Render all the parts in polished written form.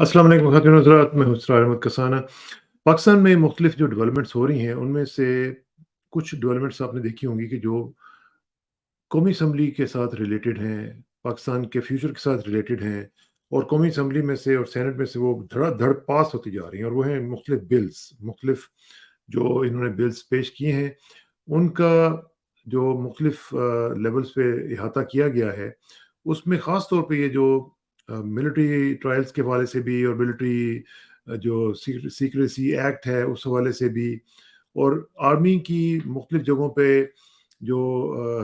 السلام علیکم خواتین و حضرات، میں اسرار کسانہ۔ پاکستان میں مختلف جو ڈیولپمنٹس ہو رہی ہیں ان میں سے کچھ ڈیولپمنٹس آپ نے دیکھی ہوں گی کہ جو قومی اسمبلی کے ساتھ ریلیٹڈ ہیں، پاکستان کے فیوچر کے ساتھ ریلیٹڈ ہیں، اور قومی اسمبلی میں سے اور سینٹ میں سے وہ دھڑا دھڑ پاس ہوتی جا رہی ہیں، اور وہ ہیں مختلف جو انہوں نے بلز پیش کیے ہیں ان کا جو مختلف لیولز پہ احاطہ کیا گیا ہے۔ اس میں خاص طور پہ یہ جو ملٹری ٹرائلز کے حوالے سے بھی، اور ملٹری جو سیکریسی ایکٹ ہے اس حوالے سے بھی، اور آرمی کی مختلف جگہوں پہ جو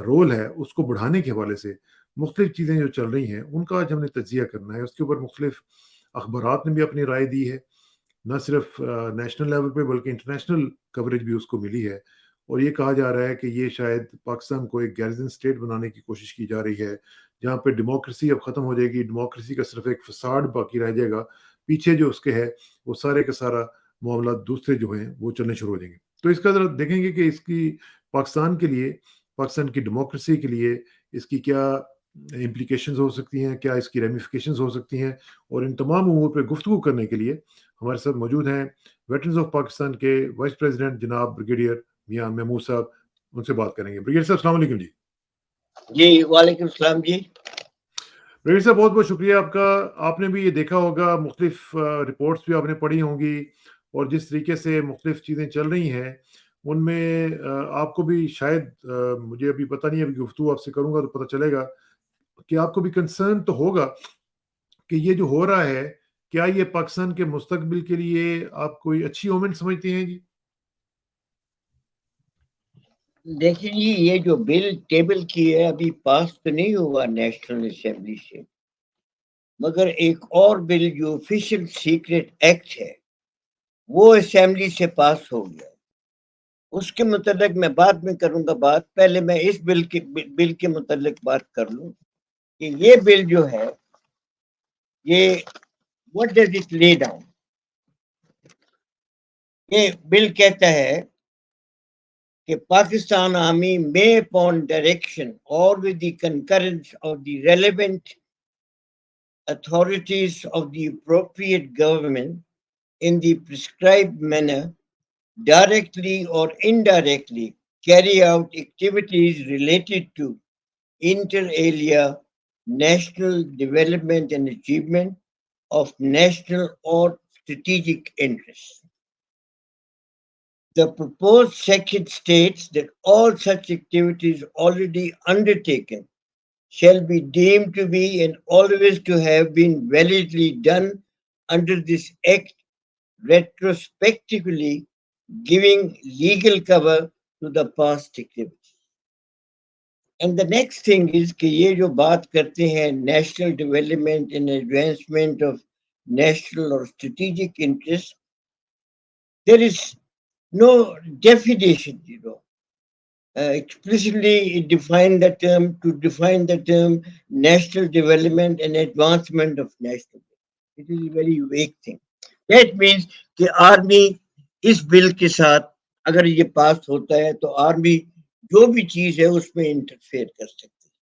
رول ہے اس کو بڑھانے کے حوالے سے مختلف چیزیں جو چل رہی ہیں ان کا آج ہم نے تجزیہ کرنا ہے۔ اس کے اوپر مختلف اخبارات نے بھی اپنی رائے دی ہے، نہ صرف نیشنل لیول پہ بلکہ انٹرنیشنل کوریج بھی اس کو ملی ہے، اور یہ کہا جا رہا ہے کہ یہ شاید پاکستان کو ایک گیرزن اسٹیٹ بنانے کی کوشش کی جا رہی ہے، جہاں پہ ڈیموکریسی اب ختم ہو جائے گی، ڈیموکریسی کا صرف ایک فساد باقی رہ جائے گا، پیچھے جو اس کے ہے وہ سارے کا سارا معاملات دوسرے جو ہیں وہ چلنے شروع ہو جائیں گے۔ تو اس کا ذرا دیکھیں گے کہ اس کی پاکستان کے لیے، پاکستان کی ڈیموکریسی کے لیے اس کی کیا امپلیکیشنز ہو سکتی ہیں، کیا اس کی ریمیفیکیشنز ہو سکتی ہیں، اور ان تمام امور پہ گفتگو کرنے کے لیے ہمارے ساتھ موجود ہیں ویٹرنز آف پاکستان کے وائس پریزیڈنٹ جناب بریگیڈئر میاں محمود صاحب۔ ان سے بات کریں گے۔ بریگیڈیئر صاحب السلام علیکم۔ جی وعلیکم السلام جی۔ بریگیڈیئر صاحب بہت بہت شکریہ آپ کا۔ آپ نے بھی یہ دیکھا ہوگا، مختلف رپورٹس بھی آپ نے پڑھی ہوں گی، اور جس طریقے سے مختلف چیزیں چل رہی ہیں ان میں آپ کو بھی شاید مجھے ابھی پتہ نہیں، ابھی گفتگو آپ سے کروں گا تو پتہ چلے گا کہ آپ کو بھی کنسرن تو ہوگا کہ یہ جو ہو رہا ہے کیا یہ پاکستان کے مستقبل کے لیے آپ کوئی اچھی اومن سمجھتے ہیں جی؟ دیکھیں جی، یہ جو بل ٹیبل کی ہے ابھی پاس تو نہیں ہوا نیشنل اسمبلی سے، مگر ایک اور بل جو آفیشیل سیکرٹ ایکٹ ہے وہ اسمبلی سے پاس ہو گیا۔ اس کے متعلق میں بعد میں کروں گا بات، پہلے میں اس بل کے متعلق بات کر لوں کہ یہ بل جو ہے یہ what does it lay down؟ یہ بل کہتا ہے کہ Pakistan army may upon direction or with the concurrence of the relevant authorities of the appropriate government in the prescribed manner directly or indirectly carry out activities related to inter alia national development and achievement of national or strategic interests. The proposed section states that all such activities already undertaken shall be deemed to be and always to have been validly done under this act, retrospectively giving legal cover to the past activities. And the next thing is کہ یہ جو بات کرتے ہیں national development and advancement of national or strategic interests, there is no definition, explicitly define the term, to define the term national development and advancement of national. It is a very vague thing. That means کہ army اس بل کے ساتھ اگر یہ پاس ہوتا ہے تو army جو بھی چیز ہے اس میں انٹرفیئر کر سکتی ہے،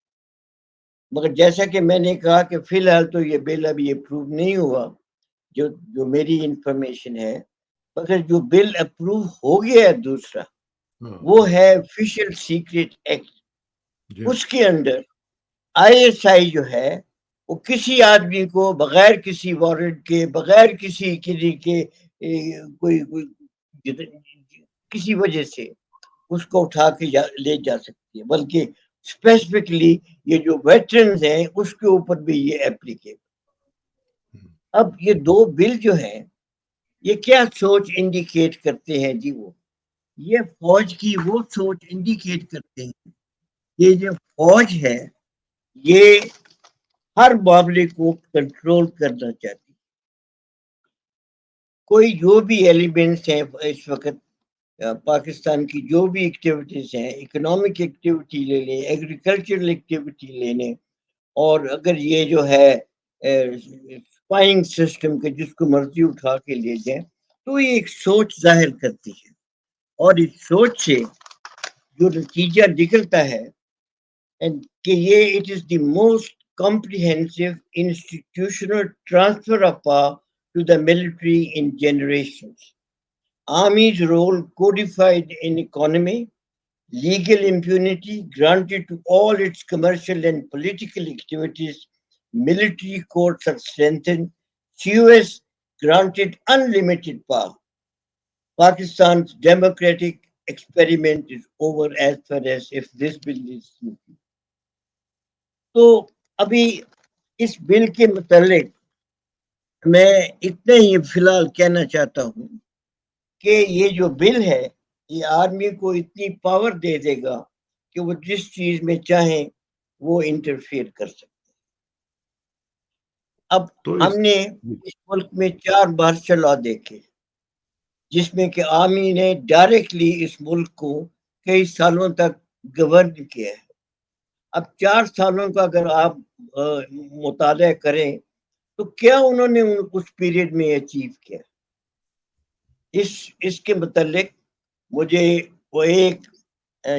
مگر جیسا کہ میں نے کہا کہ فی الحال تو یہ بل ابھی اپروو نہیں ہوا، جو میری انفارمیشن ہے، مگر جو بل اپروو ہو گیا ہے دوسرا وہ ہے آفیشیل سیکرٹ ایکٹ۔ اس کے اندر آئی ایس آئی جو ہے وہ کسی آدمی کو بغیر کسی وارنٹ کے، بغیر کسی کے کوئی کسی وجہ سے اس کو اٹھا کے لے جا سکتی ہے، بلکہ اسپیسیفکلی یہ جو ویٹرنز ہیں اس کے اوپر بھی یہ اپلیکیبل۔ اب یہ دو بل جو ہیں یہ کیا سوچ انڈیکیٹ کرتے ہیں جی؟ وہ یہ فوج کی وہ سوچ انڈیکیٹ کرتے ہیں، یہ جو فوج ہے یہ ہر معاملے کو کنٹرول کرنا چاہتی ہے۔ کوئی جو بھی ایلیمنٹس ہیں اس وقت پاکستان کی جو بھی ایکٹیویٹیز ہیں، اکنامک ایکٹیویٹی لے لیں، ایگریکلچرل ایکٹیویٹی لے لیں، اور اگر یہ جو ہے اسپائنگ سسٹم کے جس کو مرضی اٹھا کے لے جائیں، تو یہ ایک سوچ ظاہر کرتی ہے، اور اس سوچ سے جو نتیجہ نکلتا ہے کہ یہ it is the most comprehensive institutional transfer of power to the military in generations. Army's role codified in economy, legal impunity granted to all its commercial and political activities, military courts are strengthened, COS granted unlimited power. Pakistan's democratic experiment is over as far as if this bill is through. تو ابھی اس بل کے متعلق میں اتنا ہی فی الحال کہنا چاہتا ہوں کہ یہ جو بل ہے یہ آرمی کو اتنی پاور دے دے گا کہ وہ جس چیز میں چاہیں وہ انٹرفیئر کر سکتے. اب ہم نے اس ملک میں 4 مارشل لا دیکھے جس میں کہ آرمی نے ڈائریکٹلی اس ملک کو کئی سالوں تک گورن کیا ہے. اب 4 سالوں کا اگر آپ مطالعہ کریں تو کیا انہوں نے اس پیریڈ میں اچیو کیا. اس کے متعلق مجھے وہ ایک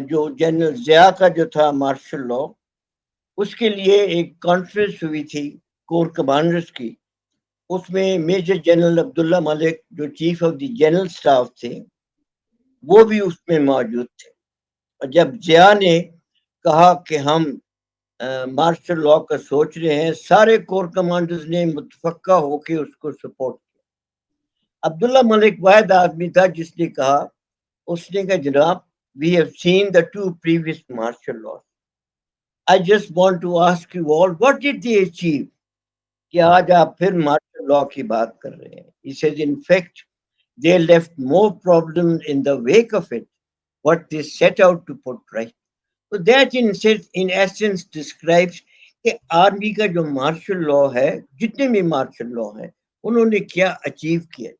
جو جنرل ضیاء کا جو تھا مارشل لا اس کے لیے ایک کانفرنس ہوئی تھی کور کمانڈرز کی. اس میں میجر جنرل عبداللہ ملک جو chief of the general staff تھے وہ بھی اس میں موجود تھے. اور جب ضیاء نے کہا کہ ہم مارشل لا کا سوچ رہے ہیں سارے کور کمانڈرز نے متفقہ ہو کے اس کو سپورٹ کیا. عبداللہ ملک واحد آدمی تھا جس نے کہا اس نے کہا جناب we have seen the 2 previous martial laws. I just want to ask you all what did they achieve کہ آج آپ پھر مارشل لا کی بات کر رہے ہیں. He says in fact they left more problems in the wake of it what they set out to put right. So that in essence describes کہ آرمی کا جو مارشل لا ہے جتنے بھی مارشل لا ہیں انہوں نے کیا اچیو کیا.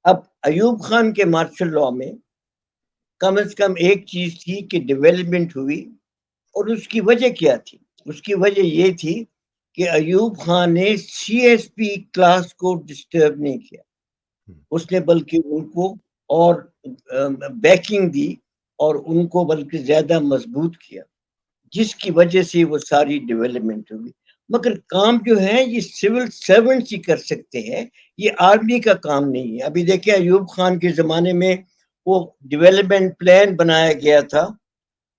اب ایوب خان کے مارشل لا میں کم از کم ایک چیز تھی کہ ڈیولپمنٹ ہوئی اور اس کی وجہ کیا تھی. اس کی وجہ یہ تھی کہ ایوب خان نے CSP کلاس کو ڈسٹرب نہیں کیا. اس نے بلکہ ان کو اور بیکنگ دی اور ان کو بلکہ زیادہ مضبوط کیا جس کی وجہ سے وہ ساری ڈیولپمنٹ ہوئی. مگر کام جو ہے یہ سول سرونٹس ہی کر سکتے ہیں, یہ آرمی کا کام نہیں ہے. ابھی دیکھیں ایوب خان کے زمانے میں وہ ڈیولپمنٹ پلان بنایا گیا تھا,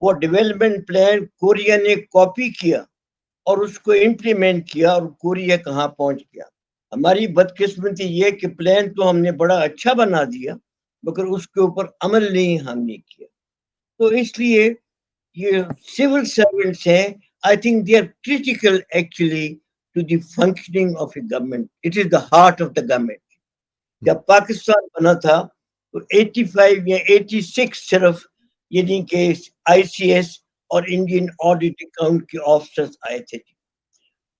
وہ ڈیولپمنٹ پلان کوریا نے کاپی کیا اور اس کو امپلیمنٹ کیا اور کوریا کہاں پہنچ گیا. ہماری بدقسمتی یہ کہ پلان تو ہم نے بڑا اچھا بنا دیا مگر اس کے اوپر عمل نہیں ہم نے کیا. تو اس لیے یہ سول سرونٹس ہیں, I think they are critical actually to the functioning of a government. It is the heart of the government. جب پاکستان بنا تھا تو 85 یا 86 صرف یعنی کہ ICS اور انڈین آڈٹ اکاؤنٹ کے آفیسرز آئے تھے.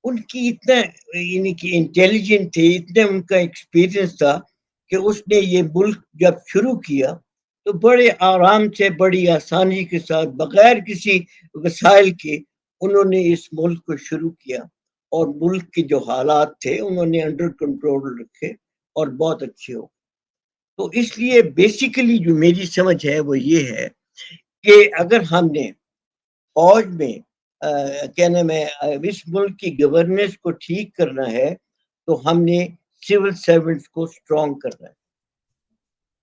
ان کی اتنا یعنی کہ انٹیلیجنٹ تھے, اتنا ان کا ایکسپیرئنس تھا کہ اس نے یہ ملک جب شروع کیا تو بڑے آرام سے بڑی آسانی کے ساتھ بغیر کسی وسائل کے انہوں نے اس ملک کو شروع کیا اور ملک کے جو حالات تھے انہوں نے انڈر کنٹرول رکھے اور بہت اچھے ہو. تو اس لیے بیسیکلی جو میری سمجھ ہے وہ یہ ہے کہ اگر ہم نے فوج میں کہنے میں اس ملک کی گورننس کو ٹھیک کرنا ہے تو ہم نے سول سرونٹس کو اسٹرانگ کرنا ہے.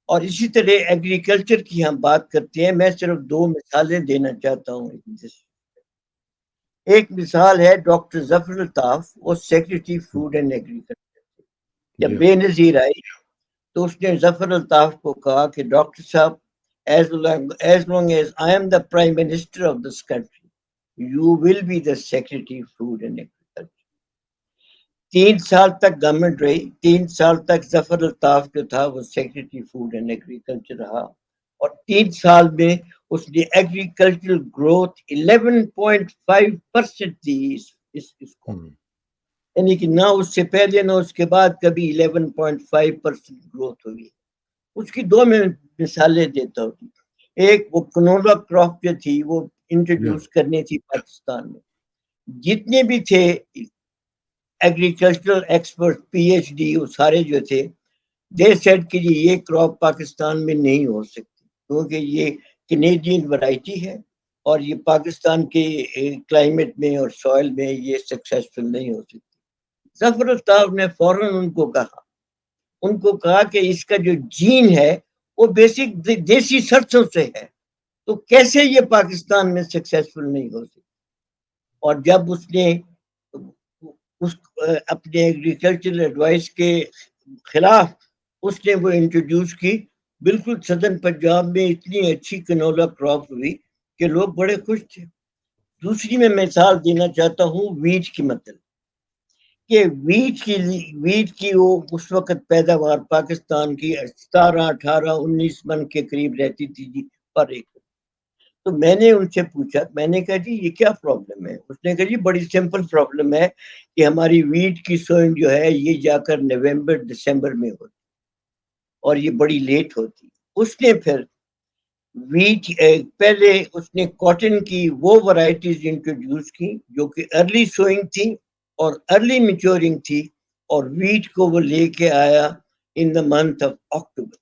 اور اسی طرح ایگریکلچر کی ہم بات کرتے ہیں. میں صرف 2 مثالیں دینا چاہتا ہوں. ایک مثال ہے ڈاکٹر ظفر الطاف, وہ سیکریٹری فوڈ اینڈ ایگریکلچر. جب بے نظیر آئی تو اس نے ظفر الطاف کو کہا کہ ڈاکٹر صاحب as long as I am the prime minister of this country you will be the secretary food and agriculture. 3 سال تک گورنمنٹ رہی. 3 سال تک ظفر الطاف جو تھا وہ سیکریٹری فوڈ اینڈ ایگریکلچر رہا اور 3 سال میں اس نے ایگریکلچرل گروتھ 11.5% دی اس کو, یعنی کہ نہ اس سے پہلے نہ اس کے بعد کبھی 11.5% گروتھ ہوئی. اس کی 2 میں مثالیں دیتا ہوں. ایک وہ کنولا کراپ جو تھی وہ انٹروڈیوس کرنی تھی پاکستان میں. جتنے بھی تھے ایگریکلچرل ایکسپرٹ PhD وہ سارے جو تھے دے سیڈ کہ یہ کراپ پاکستان میں نہیں ہو سکتی کیونکہ یہ کینیڈین ورائٹی ہے اور یہ پاکستان کے کلائمیٹ میں اور سوائل میں یہ سکسیسفل نہیں ہو سکتی. ظفر الطاف نے فوراً ان کو کہا ان کو کہا کہ اس کا جو جین ہے وہ بیسک دیسی سرسوں سے ہے، تو کیسے یہ پاکستان میں سکسیسفل نہیں ہو سکتی. اور جب اس نے اپنے ایگریکلچرل ایڈوائس کے خلاف اس نے وہ انٹروڈیوس کی، بالکل سدرن پنجاب میں اتنی اچھی کنولا کراپ ہوئی کہ لوگ بڑے خوش تھے. دوسری میں مثال دینا چاہتا ہوں ویٹ کی، مطلب کہ ویٹ کی وہ اس وقت پیداوار پاکستان کی 17 18 19 من کے قریب رہتی تھی جی پر ایکڑ. تو میں نے ان سے پوچھا، میں نے کہا جی یہ کیا پرابلم ہے؟ اس نے کہا جی بڑی سمپل پرابلم ہے کہ ہماری ویٹ کی سوئنگ جو ہے یہ جا کر نومبر دسمبر میں ہوتی اور یہ بڑی لیٹ ہوتی. اس نے پھر ویٹ پہلے اس نے کاٹن کی وہ ورائٹیز انٹروڈیوس کی جو کہ ارلی سوئنگ تھی اور ارلی میچورنگ تھی، اور ویٹ کو وہ لے کے آیا ان دا منتھ آف اکتوبر.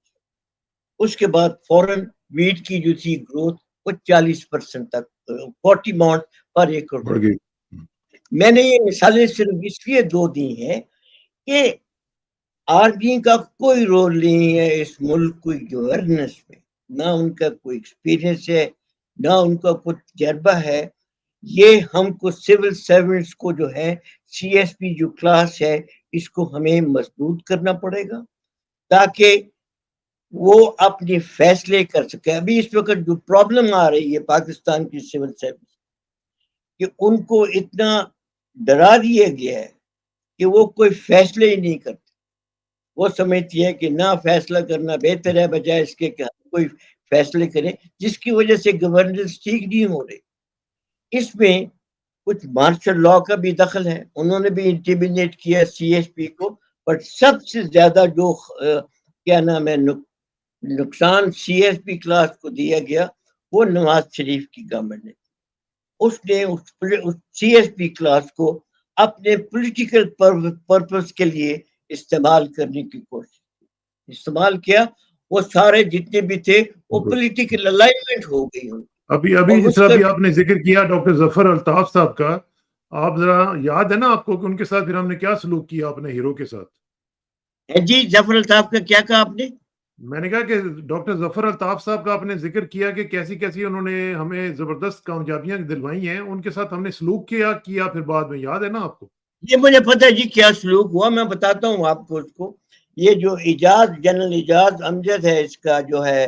اس کے بعد فوراً ویٹ کی جو تھی گروتھ وہ 40% تک 40 مونٹ پر ایکڑ ہو گئی. میں نے یہ مثالیں صرف اس لیے دو دی ہیں کہ آرمی کا کوئی رول نہیں ہے اس ملک کی گورننس میں، نہ ان کا کوئی ایکسپیرینس ہے، نہ ان کا کچھ تجربہ ہے. یہ ہم کو سول سرونٹس کو جو ہے سی ایس پی جو کلاس ہے اس کو ہمیں مضبوط کرنا پڑے گا تاکہ وہ اپنے فیصلے کر سکے. ابھی اس وقت جو پرابلم آ رہی ہے پاکستان کی سول سروس کہ ان کو اتنا ڈرا دیا گیا ہے کہ وہ کوئی فیصلے ہی نہیں کرتے. وہ سمجھتی ہے کہ نہ فیصلہ کرنا بہتر ہے بجائے اس کے کہ ہم کوئی فیصلے کریں، جس کی وجہ سے گورننس ٹھیک نہیں ہو رہی. اس میں کچھ مارشل لا کا بھی دخل ہے، انہوں نے بھی انٹیمیڈیٹ کیا سی ایس پی کو، بٹ سب سے زیادہ جو کیا نام ہے نقصان سی ایس پی کلاس کو دیا گیا وہ نواز شریف کی گورنمنٹ نے. اس نے اس سی ایس پی کلاس کو اپنے پولیٹیکل پرپس کے لیے استعمال کرنے کی کوشش کی، استعمال کیا. وہ سارے جتنے بھی تھے وہ پولیٹیکل الائنمنٹ ہو گئی. ابھی جس طرح بھی آپ نے ذکر کیا ڈاکٹر ظفر الطاف صاحب کا، آپ ذرا یاد ہے نا آپ کو کہ ان کے ساتھ پھر ہم نے کیا سلوک کیا اپنے ہیرو کے ساتھ؟ جی ظفر الطاف کا کیا کہا آپ نے؟ میں نے کہا کہ ڈاکٹر ظفر الطاف صاحب کا آپ نے ذکر کیا کہ کیسی کیسی انہوں نے ہمیں زبردست کامیابیاں دلوائی ہیں، ان کے ساتھ ہم نے سلوک کیا پھر بعد میں، یاد ہے نا آپ کو؟ یہ مجھے پتہ ہے جی کیا سلوک ہوا، میں بتاتا ہوں آپ کو. اس کو یہ جو جنرل اعجاز امجد ہے، اس کا جو ہے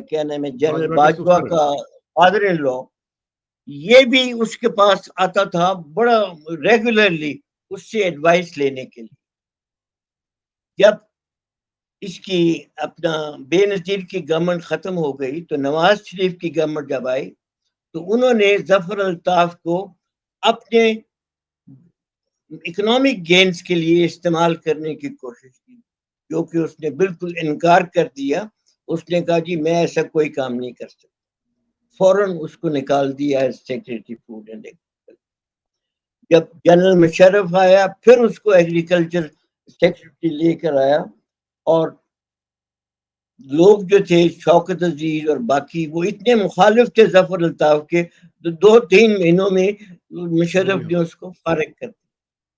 کیا نام ہے جنرل باجوہ کا فادر ان لا، یہ بھی اس کے پاس آتا تھا بڑا ریگولرلی اس سے ایڈوائس لینے کے لیے. جب اس کی اپنا بے نظیر کی گورنمنٹ ختم ہو گئی تو نواز شریف کی گورنمنٹ جب آئی تو انہوں نے ظفر الطاف کو اپنے اکنامک گینز کے لیے استعمال کرنے کی کوشش کی، جو کہ اس نے بالکل انکار کر دیا. اس نے کہا جی میں ایسا کوئی کام نہیں کر سکتا، فوراً اس کو نکال دیا سیکریٹری فوڈ اینڈ ایگریکلچر. جب جنرل مشرف آیا پھر اس کو ایگریکلچر سیکریٹری لے کر آیا، اور لوگ جو تھے شوکت عزیز اور باقی وہ اتنے مخالف تھے ظفر الطاف کے، 2-3 مہینوں میں مشرف نے اس کو فارغ کر دیا.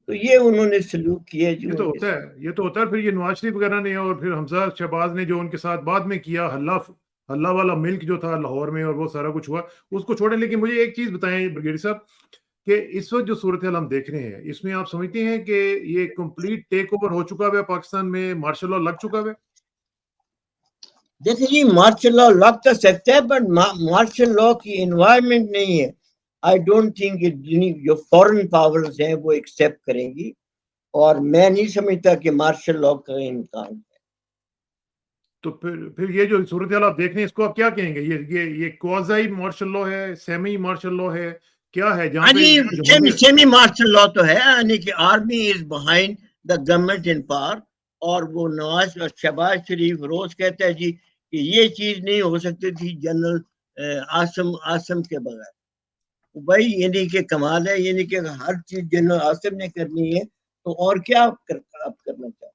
تو یہ انہوں نے سلوک کیا. یہ تو ہوتا ہے پھر یہ نواز شریف وغیرہ نے اور پھر حمزہ شہباز نے جو ان کے ساتھ بعد میں کیا، ہلہ والا ملک جو تھا لاہور میں اور وہ سارا کچھ ہوا، اس کو چھوڑیں. لیکن مجھے ایک چیز بتائیں بریگیڈیئر صاحب کہ اس وقت جو صورتحال ہم دیکھ رہے ہیں اس میں آپ سمجھتے ہیں کہ یہ کمپلیٹ ٹیک اوور ہو چکا ہے پاکستان میں، مارشل لا لگ چکا ہے؟ دیکھیں جی مارشل لا لگ تو سکتا ہے بٹ مارشل لا کی انوائرمنٹ نہیں ہے. آئی ڈونٹ تھنک جو فورن پاورز ہیں وہ ایکسیپٹ کریں گی، اور میں نہیں سمجھتا کہ مارشل لا کا امکان ہے. تو پھر یہ جو صورتحال آپ دیکھ رہے ہیں اس کو آپ کیا کہیں گے؟ یہ کوازائی مارشل لا ہے، سیمی مارشل لا ہے، کیا ہے جہاں پہ سیمی مارشل لا تو ہے، یعنی کہ army is behind the government in power. اور وہ نواز شہباز شریف روز کہتا ہے جی کہ یہ چیز نہیں ہو سکتی تھی جنرل آسم کے بغیر. بھائی یعنی کہ کمال ہے، یعنی کہ ہر چیز جنرل آسم نے کرنی ہے تو اور کیا آپ کرنا چاہتے؟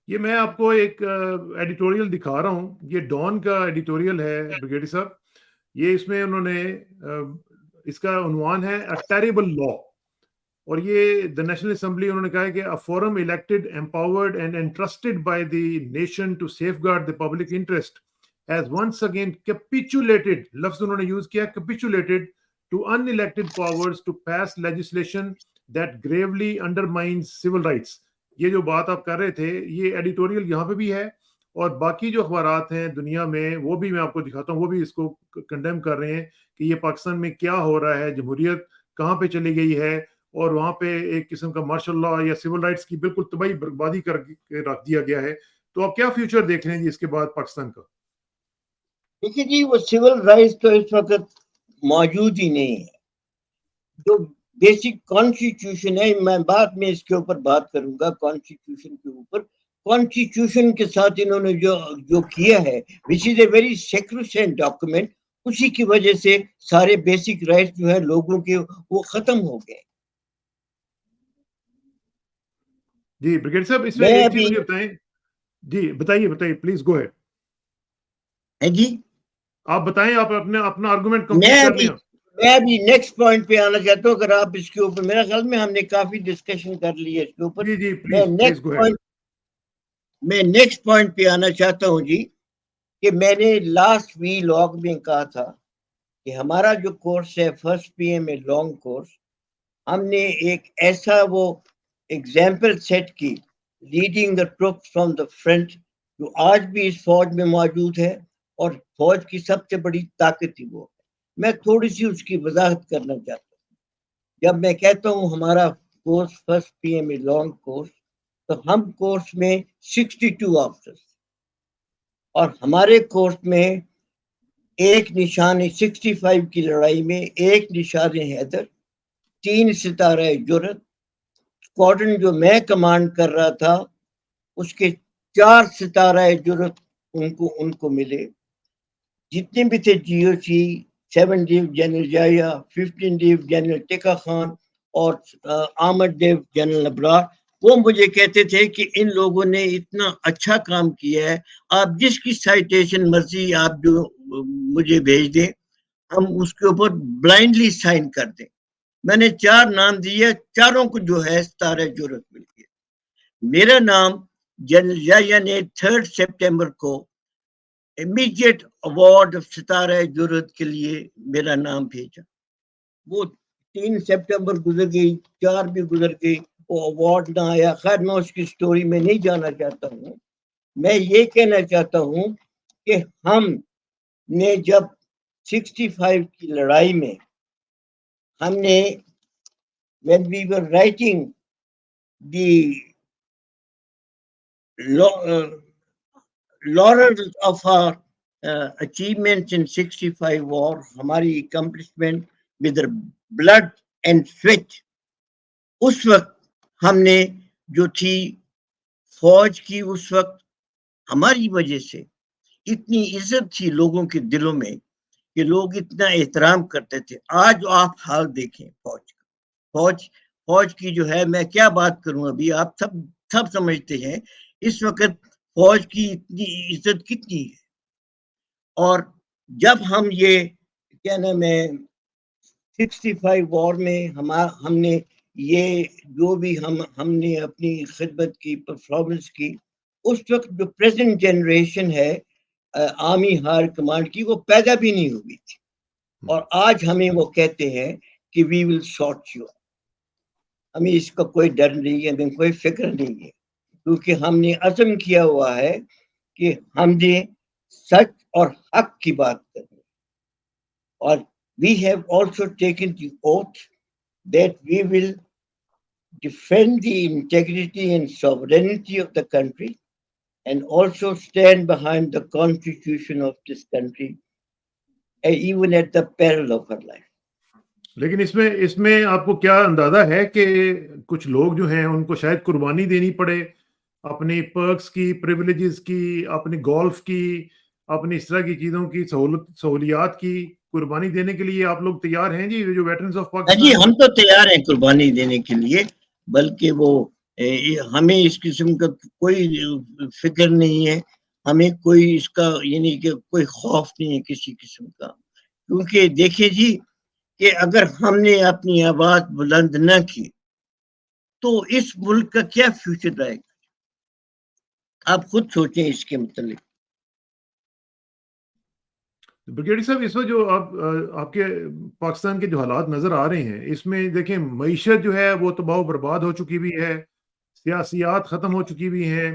یہ میں آپ کو ایک ایڈیٹوریل دکھا رہا ہوں، یہ ڈان کا ایڈیٹوریل ہے بریگیڈیئر صاحب. یہ اس میں انہوں نے اس کا عنوان ہے اے ٹیریبل لا. اور یہ دا نیشنل اسمبلی انہوں نے کہا ہے کہ a forum elected, empowered and entrusted by the nation to safeguard the public interest has once again capitulated, لفظ انہوں نے یوز کیا capitulated to unelected powers to pass legislation that gravely undermines civil rights. یہ جو بات آپ کر رہے تھے یہ ایڈیٹوریل یہاں پہ بھی ہے اور باقی جو اخبارات ہیں دنیا میں وہ بھی میں آپ کو دکھاتا ہوں، وہ بھی اس کو کنڈیم کر رہے ہیں کہ یہ پاکستان میں کیا ہو رہا ہے، جمہوریت کہاں پہ چلی گئی ہے، اور وہاں پہ ایک قسم کا مارشل لا یا سول رائٹس کی بالکل تباہی بربادی کر کے رکھ دیا گیا ہے. تو آپ کیا فیوچر دیکھ رہے ہیں جی اس کے بعد پاکستان کا؟ دیکھیے جی وہ سول رائٹس تو اس وقت موجود ہی نہیں ہے. جو بیسک کانسٹیٹیوشن ہے، میں بعد میں اس کے اوپر بات کروں گا کانسٹیٹیوشن کے اوپر. کانسٹیٹیوشن کے ساتھ انہوں نے جو کیا ہے وچ از اے ویری سیکروسینٹ ڈاکومنٹ، اسی کی وجہ سے سارے بیسک رائٹس جو ہے لوگوں کے وہ ختم ہو گئے. جی بریگیڈ صاحب اس میں ایک چیز مجھے بتائیں. جی بتائیے پلیز گو ہیڈ. جی آپ بتائیں، آپ اپنا آرگومنٹ کمپلیٹ کر لیں. میں ابھی نیکسٹ پوائنٹ پہ آنا چاہتا ہوں. اگر آپ اس کے اوپر، میرا خیال میں ہم نے کافی ڈسکشن کر لی ہے اس کے اوپر. جی پلیز میں نیکسٹ پوائنٹ پہ آنا چاہتا ہوں جی کہ میں نے لاسٹ وی لاگ میں کہا تھا کہ ہمارا جو کورس ہے فرسٹ پی ایم میں لانگ کورس، ہم نے ایک ایسا وہ ایگزامپل سیٹ کی leading the troops from the front, جو آج بھی اس فوج میں موجود ہے اور فوج کی سب سے بڑی طاقت ہی وہ ہے. میں تھوڑی سی اس کی وضاحت کرنا چاہتا ہوں. جب میں کہتا ہوں ہمارا course first P M A long course, تو ہم کورس میں 62 آفیسرز، اور ہمارے کورس میں ایک نشان 65 کی لڑائی میں ایک نشان حیدر، 3 ستارہ جرت. اسکواڈرن جو میں کمانڈ کر رہا تھا اس کے 4 ستارہ جرت ان کو ملے. جتنے بھی تھے جی او سی، 7 ڈیو جنرل جایا، 15 ڈیو جنرل ٹکا خان اور آمد ڈیو جنرل ابرار، وہ مجھے کہتے تھے کہ ان لوگوں نے اتنا اچھا کام کیا ہے، آپ جس کی سائٹیشن مرضی آپ جو مجھے بھیج دیں، ہم اس کے اوپر بلائنڈلی سائن کر دیں. میں نے 4 نام دیے، چاروں کو جو ہے ستارہ جرت مل گیا. میرا نام جنرل جایا نے 3 سپٹمبر کو امیڈیٹ ایوارڈ ستارہ جرت کے لیے میرا نام بھیجا. وہ 3 سپٹمبر گزر گئی، 4 بھی گزر گئی، وہ ایوارڈ نہ آیا. خیر میں اس کی سٹوری میں نہیں جانا چاہتا ہوں. میں یہ کہنا چاہتا ہوں کہ ہم نے جب 65 کی لڑائی میں ہم نے when we were writing the laurels of our achievements in 65 war, ہماری accomplishment with their blood and sweat، اس وقت ہم نے جو تھی فوج کی، اس وقت ہماری وجہ سے اتنی عزت تھی لوگوں کے دلوں میں کہ لوگ اتنا احترام کرتے تھے. آج آپ حال دیکھیں فوج کی جو ہے، میں کیا بات کروں، ابھی آپ سب سمجھتے ہیں اس وقت فوج کی اتنی عزت کتنی ہے. اور جب ہم یہ کیا نام ہے 65 وار میں ہم نے یہ جو بھی ہم نے اپنی خدمت کی، پرفارمنس کی، اس وقت جو پریزنٹ جنریشن ہے آرمی ہائر کمانڈ کی، وہ پیدا بھی نہیں ہوئی تھی. اور آج ہمیں وہ کہتے ہیں کہ وی ول سارٹ یو. ہمیں اس کا کوئی ڈر نہیں ہے، ہمیں کوئی فکر نہیں ہے، کیونکہ ہم نے عزم کیا ہوا ہے کہ ہم نے سچ اور حق کی بات کرنی. اور we have also taken the oath that we will defend the integrity and sovereignty of the country and also stand behind the constitution of this country even at the peril of our life. لیکن اس میں آپ کو کیا اندازہ ہے کہ کچھ لوگ جو ہیں ان کو شاید قربانی دینی پڑے اپنی پرکس کی، پریویلیجز کی، اپنی گولف کی، اپنی اس طرح کی چیزوں کی سہولیات کی قربانی دینے کے لیے آپ لوگ تیار ہیں جی جو ویٹرنز آف پاکستان؟ جی ہم تو تیار ہیں قربانی دینے کے لیے، بلکہ وہ ہمیں اس قسم کا کوئی فکر نہیں ہے، ہمیں کوئی اس کا یعنی کہ کوئی خوف نہیں ہے کسی قسم کا. کیونکہ دیکھیں جی کہ اگر ہم نے اپنی آواز بلند نہ کی تو اس ملک کا کیا فیوچر رہے گا؟ آپ خود سوچیں اس کے متعلق. بریگیڈیئر صاحب اس وقت جو آپ کے پاکستان کے جو حالات نظر آ رہے ہیں اس میں دیکھیں معیشت جو ہے وہ تباہ و برباد ہو چکی بھی ہے، سیاسیات ختم ہو چکی بھی ہیں،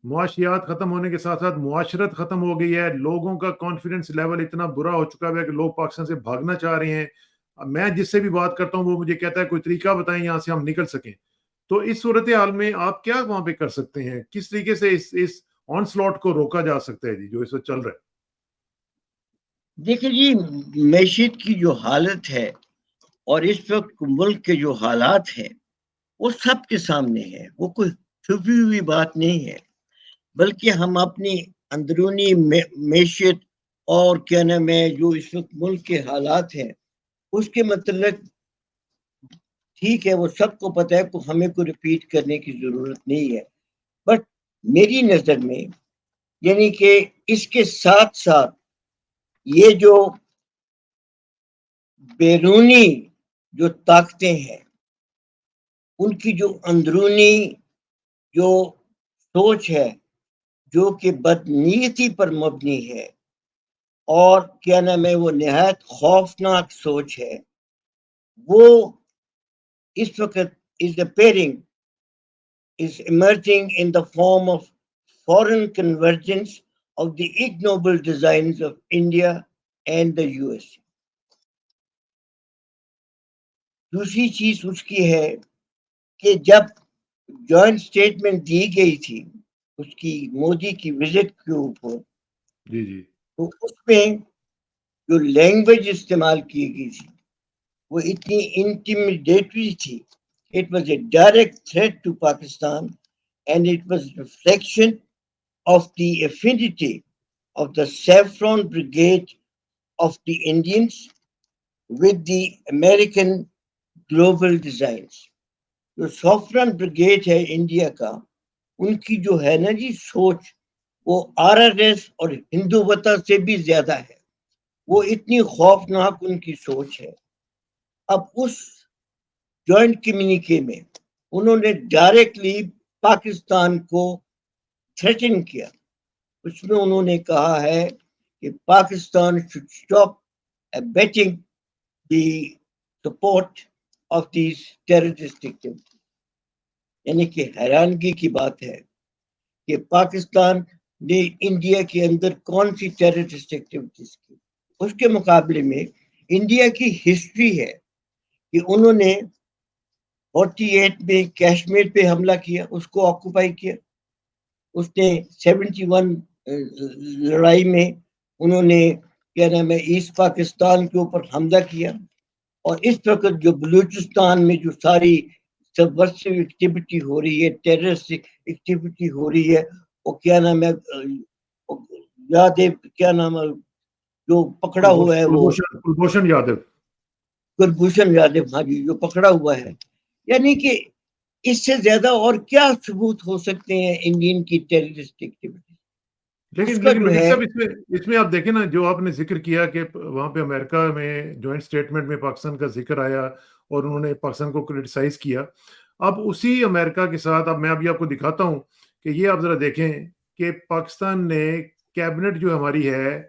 معاشیات ختم ہونے کے ساتھ ساتھ معاشرت ختم ہو گئی ہے، لوگوں کا کانفیڈنس لیول اتنا برا ہو چکا ہے کہ لوگ پاکستان سے بھاگنا چاہ رہے ہیں. میں جس سے بھی بات کرتا ہوں وہ مجھے کہتا ہے کوئی طریقہ بتائیں یہاں سے ہم نکل سکیں. تو اس صورتحال میں آپ کیا وہاں پہ کر سکتے ہیں؟ کس طریقے سے اس آن سلاٹ کو روکا جا سکتا ہے جی جو اس وقت چل رہا ہے؟ دیکھیں جی، معیشت کی جو حالت ہے اور اس وقت ملک کے جو حالات ہیں وہ سب کے سامنے ہے، وہ کوئی چھپی ہوئی بات نہیں ہے، بلکہ ہم اپنی اندرونی معیشت اور کیا نام ہے جو اس وقت ملک کے حالات ہیں اس کے متعلق ٹھیک ہے وہ سب کو پتہ ہے، ہمیں کو ریپیٹ کرنے کی ضرورت نہیں ہے. بٹ میری نظر میں یعنی کہ اس کے ساتھ ساتھ یہ جو بیرونی جو طاقتیں ہیں ان کی جو اندرونی جو سوچ ہے جو کہ بدنیتی پر مبنی ہے اور کیا نام ہے وہ نہایت خوفناک سوچ ہے، وہ اس وقت is emerging in the form of foreign convergence of the ignoble designs of India and the USA. دوسری چیز اس کی ہے کہ جب جوائنٹ اسٹیٹمنٹ دی گئی تھی اس کی مودی کی وزٹ کے اوپر جی جی تو اس میں جو لینگویج استعمال کی گئی تھی وہ اتنی انٹیمیڈیٹری تھی. It was a direct threat to Pakistan and it was a reflection of the affinity of the Saffron Brigade of the Indians with the American global designs. جو سافرن بریگیڈ ہے انڈیا کا ان کی جو ہے نا جی سوچ وہ RRS اور ہندو وطا سے بھی زیادہ ہے، وہ اتنی خوفناک ان کی سوچ ہے. اب اس جوائنٹ کمیونیکے میں انہوں نے ڈائریکٹلی پاکستان کو تھریٹن کیا. اس میں انہوں نے کہا ہے کہ Pakistan should stop abetting the support of these terrorist activities. یعنی کہ حیرانگی کی بات ہے کہ پاکستان نے انڈیا کے اندر کون سی ٹیررسٹ ایکٹیویٹیز کی. اس کے مقابلے میں انڈیا کی ہسٹری ہے کہ انہوں نے 48 میں کشمیر پہ حملہ کیا، اس کو آکوپائی کیا. اس نے 71 لڑائی میں انہوں نے کیا نام ہے ایسٹ پاکستان کے اوپر حملہ کیا. اور اس وقت جو بلوچستان میں جو ساری سبورسو ایکٹیویٹی ہو رہی ہے، ٹیررسٹ ایکٹیویٹی ہو رہی ہے، وہ کیا نام ہے یاد ہے کیا نام ہے جو پکڑا ہوا ہے وہ کلبھوشن یادو، کلبھوشن یادو، ہاں جی جو پکڑا ہوا ہے. یعنی کہ اس سے زیادہ اور کیا ثبوت ہو سکتے ہیں انڈین کی ٹیررسٹ ایکٹیویٹی. لیکن صاحب اس میں آپ دیکھیں نا جو آپ نے ذکر کیا کہ وہاں پہ امریکہ میں جوائنٹ اسٹیٹمنٹ میں پاکستان کا ذکر آیا اور انہوں نے پاکستان کو کرٹیسائز کیا. اب اسی امریکہ کے ساتھ اب میں ابھی آپ کو دکھاتا ہوں کہ یہ آپ ذرا دیکھیں کہ پاکستان نے کیبنٹ جو ہماری ہے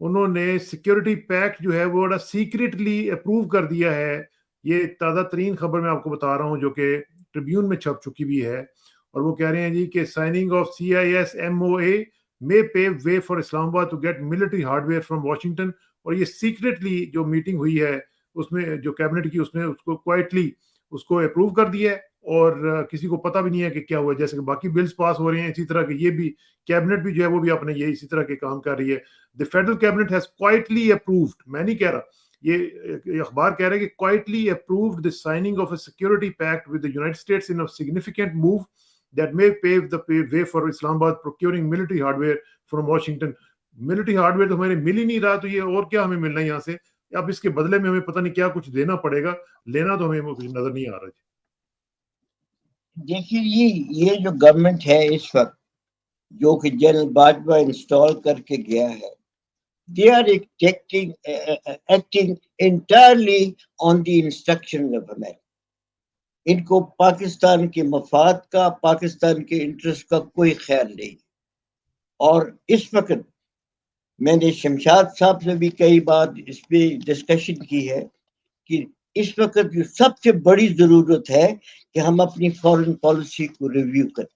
انہوں نے سیکیورٹی پیکٹ جو ہے وہ بڑا سیکریٹلی اپروو کر دیا ہے. یہ تازہ ترین خبر میں آپ کو بتا رہا ہوں جو کہ ٹریبیون میں چھپ چکی بھی ہے، اور وہ کہہ رہے ہیں جی کہ signing off CIS MOA may pave way for Islam Abad to get military hardware from Washington. اور یہ سیکریٹلی جو میٹنگ ہوئی ہے اس میں جو کیبنٹ کی اس نے اس کو کوائٹلی اس کو اپروو کر دیا ہے اور کسی کو پتہ بھی نہیں ہے کہ کیا ہوا ہے. جیسے کہ باقی بلز پاس ہو رہے ہیں اسی طرح کہ یہ بھی کیبنٹ بھی جو ہے وہ بھی اپنے یہ اسی طرح کے کام کر رہی ہے. The federal cabinet has quietly approved، میں نہیں کہہ رہا، یہ اخبار کہہ رہے ہیں کہ quietly approved the signing of a security pact with the United States in a significant move that may pave the way for Islam Abad procuring military hardware from Washington. military hardware تو ہمیں مل ہی نہیں رہا، تو یہ اور کیا ہمیں ملنا ہے یہاں سے؟ اب اس کے بدلے میں ہمیں پتہ نہیں کیا کچھ دینا پڑے گا، لینا تو ہمیں کچھ نظر نہیں آ رہا. دیکھیے یہ جو گورنمنٹ ہے اس وقت جو کہ جنرل باجوہ انسٹال کر کے گیا ہے، they are acting entirely on the instruction of America. ان کو پاکستان کے مفاد کا، پاکستان کے انٹرسٹ کا کوئی خیال نہیں. اور اس وقت میں نے شمشاد صاحب سے بھی کئی بار اس پہ ڈسکشن کی ہے کہ اس وقت جو سب سے بڑی ضرورت ہے کہ ہم اپنی فارن پالیسی کو ریویو کریں.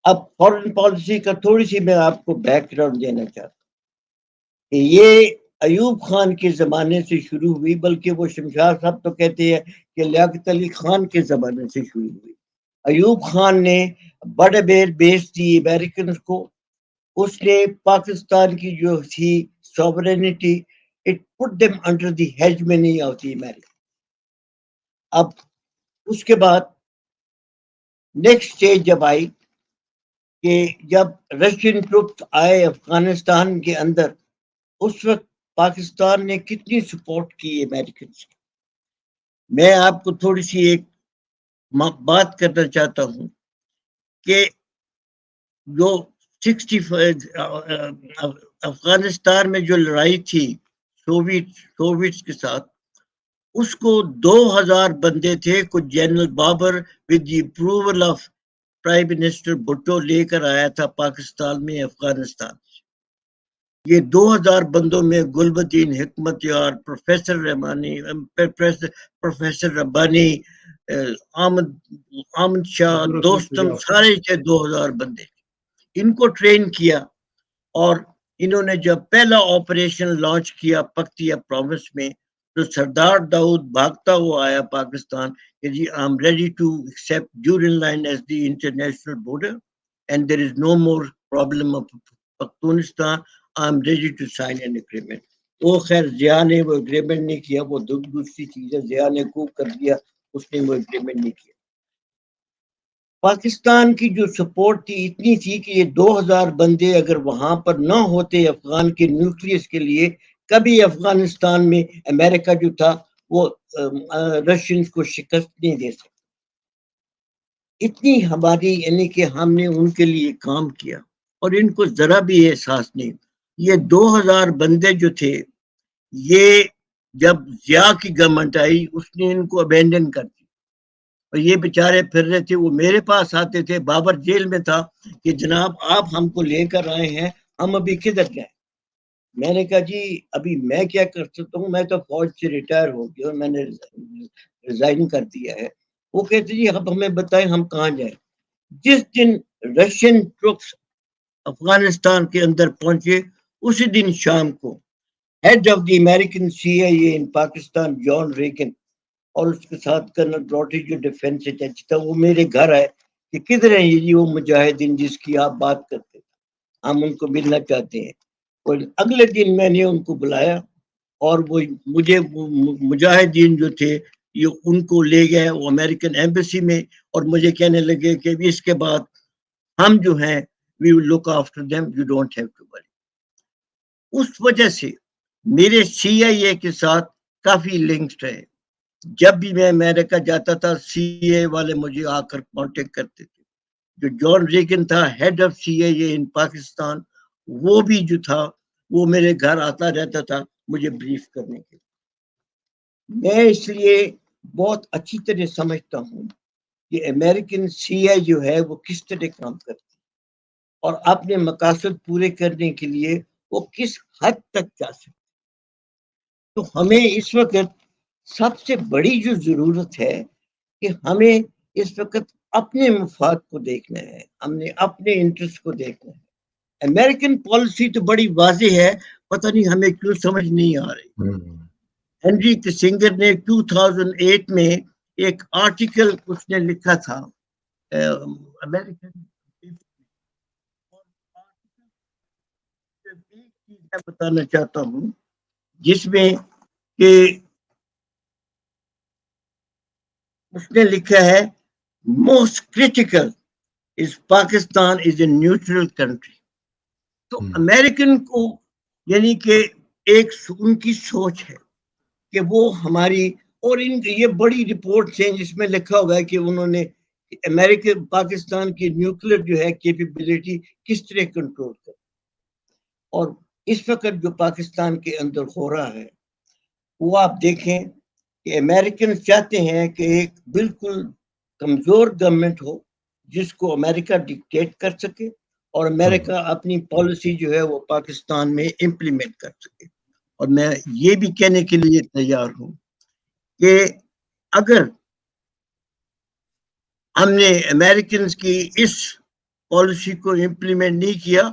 اب فارن پالیسی کا تھوڑی سی میں آپ کو بیک گراؤنڈ دینا چاہتا ہوں کہ یہ ایوب خان کے زمانے سے شروع ہوئی، بلکہ وہ شمشاد صاحب تو کہتے ہیں کہ لیاقت علی خان کے زمانے سے شروع ہوئی. ایوب خان نے بڑے بیر بیچ دی امریکنز کو. اس نے پاکستان کی جو تھی sovereignty, it put them under the hegemony of the Americans. اب اس کے بعد نیکسٹ اسٹیج جب آئی کہ جب رشین ٹروپس آئے افغانستان کے اندر، اس وقت پاکستان نے کتنی سپورٹ کی امریکنز کی. میں آپ کو تھوڑی سی ایک بات کرنا چاہتا ہوں کہ جو 65 افغانستان میں جو لڑائی تھی سوویٹس کے ساتھ، اس کو 2000 بندے تھے. کچھ general Babar with the approval of prime minister Bhutto لے کر آیا تھا پاکستان میں افغانستان. یہ 2000 بندوں میں گلبدین حکمت یار، پروفیسر رحمانی، پروفیسر ربانی، آمد شاہ، دوستم، سارے 2000 بندے. ان کو ٹرین کیا اور انہوں نے جب پہلا آپریشن لانچ کیا پکتیا پروونس میں، تو سردار داؤد بھاگتا ہوا آیا پاکستان کہ جی I am ready to accept Durand line as the international border and there is no more problem of Pakhtunistan, I am ready to sign an agreement. وہ خیر ضیاء نے وہ اگریمنٹ نہیں کیا، وہ دوسری چیز ہے. ضیاء نے کو کر دیا، اس نے وہ اگریمنٹ نہیں کیا. پاکستان کی جو سپورٹ تھی اتنی تھی کہ یہ 2000 بندے اگر وہاں پر نہ ہوتے افغان کے نیوکلیس کے لیے، کبھی افغانستان میں امریکہ جو تھا وہ رشینز کو شکست نہیں دے سکتا. اتنی ہماری یعنی کہ ہم نے ان کے لیے کام کیا اور ان کو ذرا بھی احساس نہیں. یہ 2000 بندے جو تھے، یہ جب ضیاء کی گورنمنٹ آئی اس نے ان کو ابینڈن کر دی اور یہ بیچارے پھر رہے تھے. وہ میرے پاس آتے تھے، بابر جیل میں تھا، کہ جناب آپ ہم کو لے کر آئے ہیں، ہم ابھی کدھر جائیں. میں نے کہا جی ابھی میں کیا کر سکتا ہوں، میں تو فوج سے ریٹائر ہو گیا، میں نے ریزائن کر دیا ہے. وہ کہتے جی اب ہمیں بتائیں ہم کہاں جائیں. جس دن رشین ٹروپس افغانستان کے اندر پہنچے، اسی دن شام کو head of the American CIA in Pakistan John Reagan اور اس کے ساتھ کرنل بروٹی جو ڈیفینس ایجنسی تھا، وہ میرے گھر آئے کہ کدھر ہیں یہ وہ مجاہدین جس کی آپ بات کرتے تھے، ہم ان کو ملنا چاہتے ہیں. اور اگلے دن میں نے ان کو بلایا اور وہ مجھے مجاہدین جو تھے یہ ان کو لے گئے وہ امریکن ایمبیسی میں، اور مجھے کہنے لگے کہ اس کے بعد ہم جو ہیں we will look after them, you don't have to worry. اس وجہ سے میرے CIA کے ساتھ کافی لنکس رہے. جب بھی میں امریکہ جاتا تھا CIA والے مجھے آ کر کانٹیکٹ کرتے تھے. جو جان ریگن تھا head of CIA in Pakistan, وہ بھی جو تھا وہ میرے گھر آتا رہتا تھا مجھے بریف کرنے کے. میں اس لیے بہت اچھی طرح سمجھتا ہوں کہ امریکن CIA جو ہے وہ کس طرح کام کرتی اور اپنے مقاصد پورے کرنے کے لیے وہ کس حد تک جا سکتے. تو ہمیں اس وقت سب سے بڑی جو ضرورت ہے کہ ہمیں اس وقت اپنے مفاد کو دیکھنا ہے، ہم نے اپنے انٹرسٹ کو دیکھنا ہے. امریکن پالیسی تو بڑی واضح ہے، پتہ نہیں ہمیں کیوں سمجھ نہیں آ رہی. ہنری کسنگر نے 2008 میں ایک آرٹیکل اس نے لکھا تھا امریکن. ایک چیز میں بتانا چاہتا ہوں جس میں کہ اس نے لکھا ہے most critical is Pakistan is a neutral country. تو امریکن کو یعنی کہ ایک ان کی سوچ ہے کہ وہ ہماری، اور ان یہ بڑی رپورٹس ہیں جس میں لکھا ہوا ہے کہ انہوں نے امریکہ پاکستان کی نیوکلیر جو ہے کیپیبلٹی کس طرح کنٹرول کر. اور اس وقت جو پاکستان کے اندر ہو رہا ہے وہ آپ دیکھیں کہ امریکن چاہتے ہیں کہ ایک بالکل کمزور گورنمنٹ ہو جس کو امریکہ ڈکٹیٹ کر سکے اور امریکہ اپنی پالیسی جو ہے وہ پاکستان میں امپلیمنٹ کر سکے. اور میں یہ بھی کہنے کے لیے تیار ہوں کہ اگر ہم نے امریکنز کی اس پالیسی کو امپلیمنٹ نہیں کیا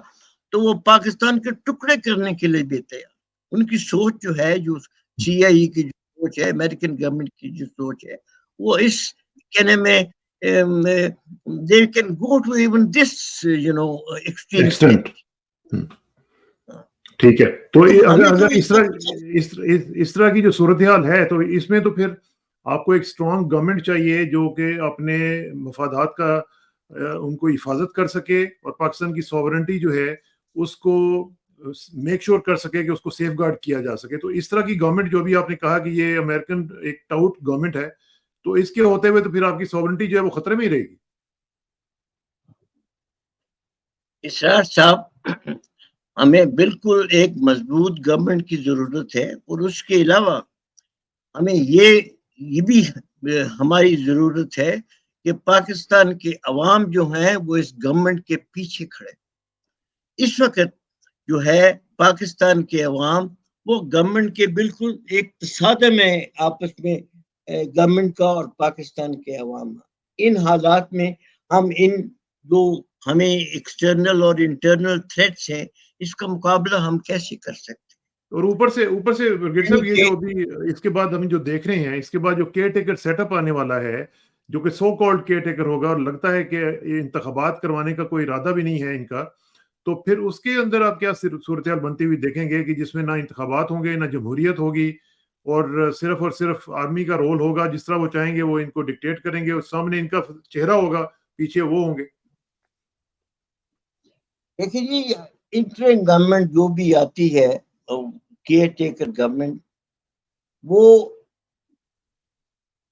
تو وہ پاکستان کے ٹکڑے کرنے کے لیے بھی تیار. ان کی سوچ جو ہے, جو سی آئی کی جو سوچ ہے, امریکن گورنمنٹ کی جو سوچ ہے, وہ اس کہنے میں they can go to even this extreme extent. ٹھیک ہے, تو اگر اس طرح کی جو صورتحال ہے تو اس میں تو پھر آپ کو ایک اسٹرانگ گورنمنٹ چاہیے جو کہ اپنے مفادات کا ان کو حفاظت کر سکے اور پاکستان کی سوورنٹی جو ہے اس کو میک شور کر سکے کہ اس کو سیف گارڈ کیا جا سکے. تو اس طرح کی گورنمنٹ جو بھی آپ نے کہا کہ یہ امریکن ایک ٹاؤٹ گورنمنٹ ہے, تو اس کے ہوتے ہوئے تو پھر آپ کی سوورنٹی جو ہے وہ خطرے میں ہی رہے گی. اسرار صاحب, ہمیں بالکل ایک مضبوط گورنمنٹ کی ضرورت ہے, اور اس کے علاوہ ہمیں یہ بھی ہماری ضرورت ہے کہ پاکستان کے عوام جو ہیں وہ اس گورنمنٹ کے پیچھے کھڑے. اس وقت جو ہے پاکستان کے عوام وہ گورنمنٹ کے بالکل ایک تصادم ہے آپس میں, گورنمنٹ کا اور پاکستان کے عوام. ان حالات میں ہم ان جو ہمیں ایکسٹرنل اور انٹرنل تھریٹس ہیں اس کا مقابلہ ہم کیسے کر سکتے ہیں. اور اوپر سے برگیڈ صاحب یہ جو بھی اس کے بعد ہم جو دیکھ رہے ہیں, اس کے بعد جو کیئر ٹیکر سیٹ اپ آنے والا ہے جو کہ سو کالڈ کیئر ٹیکر ہوگا, اور لگتا ہے کہ یہ انتخابات کروانے کا کوئی ارادہ بھی نہیں ہے ان کا, تو پھر اس کے اندر آپ کیا صورتحال بنتی ہوئی دیکھیں گے کہ جس میں نہ انتخابات ہوں گے نہ جمہوریت ہوگی, اور صرف آرمی کا رول ہوگا, جس طرح وہ چاہیں گے وہ ان کو ڈکٹیٹ کریں گے, اور سامنے ان کا چہرہ ہوگا, پیچھے وہ ہوں گے. دیکھیے جی, انٹرم گورنمنٹ جو بھی آتی ہے کیئر ٹیکر گورنمنٹ, وہ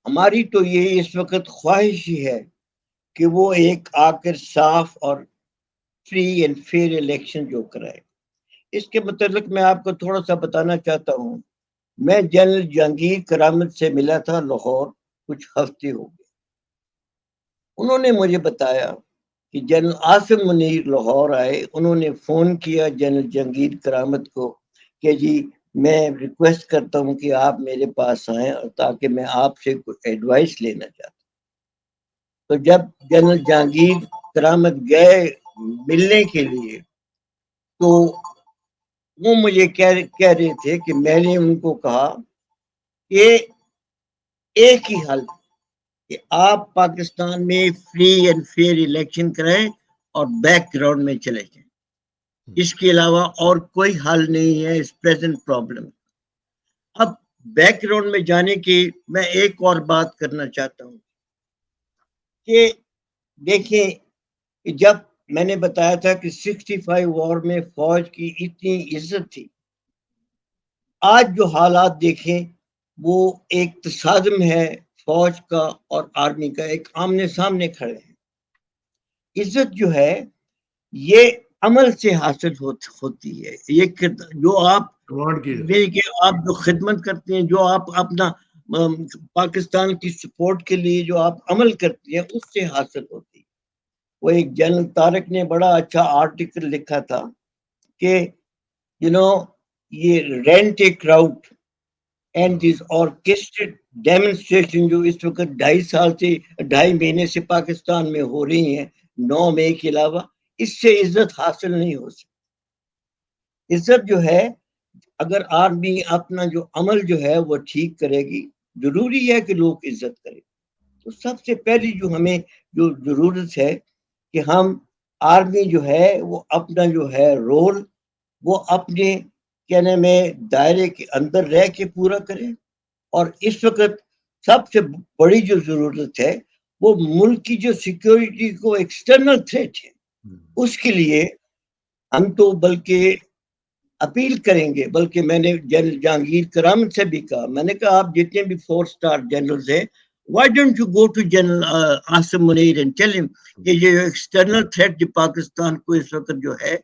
ہماری تو یہ اس وقت خواہش ہی ہے کہ وہ ایک آ کر صاف اور فری اینڈ فیئر الیکشن جو کرائے. اس کے متعلق میں آپ کو تھوڑا سا بتانا چاہتا ہوں. میں جنرل جہانگیر کرامت سے ملا تھا لاہور, کچھ ہفتے ہو گئے. انہوں نے مجھے بتایا کہ جنرل عاصم منیر لاہور آئے, انہوں نے فون کیا جنرل جہانگیر کرامت کو کہ جی میں ریکویسٹ کرتا ہوں کہ آپ میرے پاس آئیں اور تاکہ میں آپ سے کوئی ایڈوائس لینا چاہتا ہوں. تو جب جنرل جہانگیر کرامت گئے ملنے کے لیے تو وہ مجھے کہہ رہے تھے کہ میں نے ان کو کہا کہ ایک ہی حل کہ آپ پاکستان میں فری اینڈ فیئر الیکشن کریں اور بیک گراؤنڈ میں چلے جائیں. اس کے علاوہ اور کوئی حل نہیں ہے اس پریزنٹ پرابلم. اب بیک گراؤنڈ میں جانے کی میں ایک اور بات کرنا چاہتا ہوں کہ دیکھیں, جب میں نے بتایا تھا کہ 65 وار میں فوج کی اتنی عزت تھی, آج جو حالات دیکھیں وہ ایک تصادم ہے فوج کا اور آرمی کا, ایک آمنے سامنے کھڑے ہیں. عزت جو ہے یہ عمل سے حاصل ہوتی ہے. یہ جو آپ جو خدمت کرتے ہیں, جو آپ اپنا پاکستان کی سپورٹ کے لیے جو آپ عمل کرتے ہیں, اس سے حاصل ہوتی ہے. وہ ایک جنرل طارق نے بڑا اچھا آرٹیکل لکھا تھا کہ یہ rent a crowd and this orchestrated demonstration جو اس وقت 2.5 مہینے سے پاکستان میں ہو رہی ہیں 9 مئی کے علاوہ, اس سے عزت حاصل نہیں ہو سکتی. عزت جو ہے اگر آرمی اپنا جو عمل جو ہے وہ ٹھیک کرے گی, ضروری ہے کہ لوگ عزت کریں. تو سب سے پہلی جو ہمیں جو ضرورت ہے کہ ہم آرمی جو ہے وہ اپنا جو ہے رول وہ اپنے کہنے میں دائرے کے اندر رہ کے پورا کریں. اور اس وقت سب سے بڑی جو ضرورت ہے وہ ملک کی جو سیکیورٹی کو ایکسٹرنل تھریٹ ہے, اس کے لیے ہم تو بلکہ اپیل کریں گے, بلکہ میں نے جنرل جہانگیر کرامت سے بھی کہا, میں نے کہا آپ جتنے بھی 4 اسٹار جنرلز ہیں, why don't you go to General Asim Munir and tell him کہ یہ ایکسٹرنل تھریٹ جو پاکستان کو اس وقت جو ہے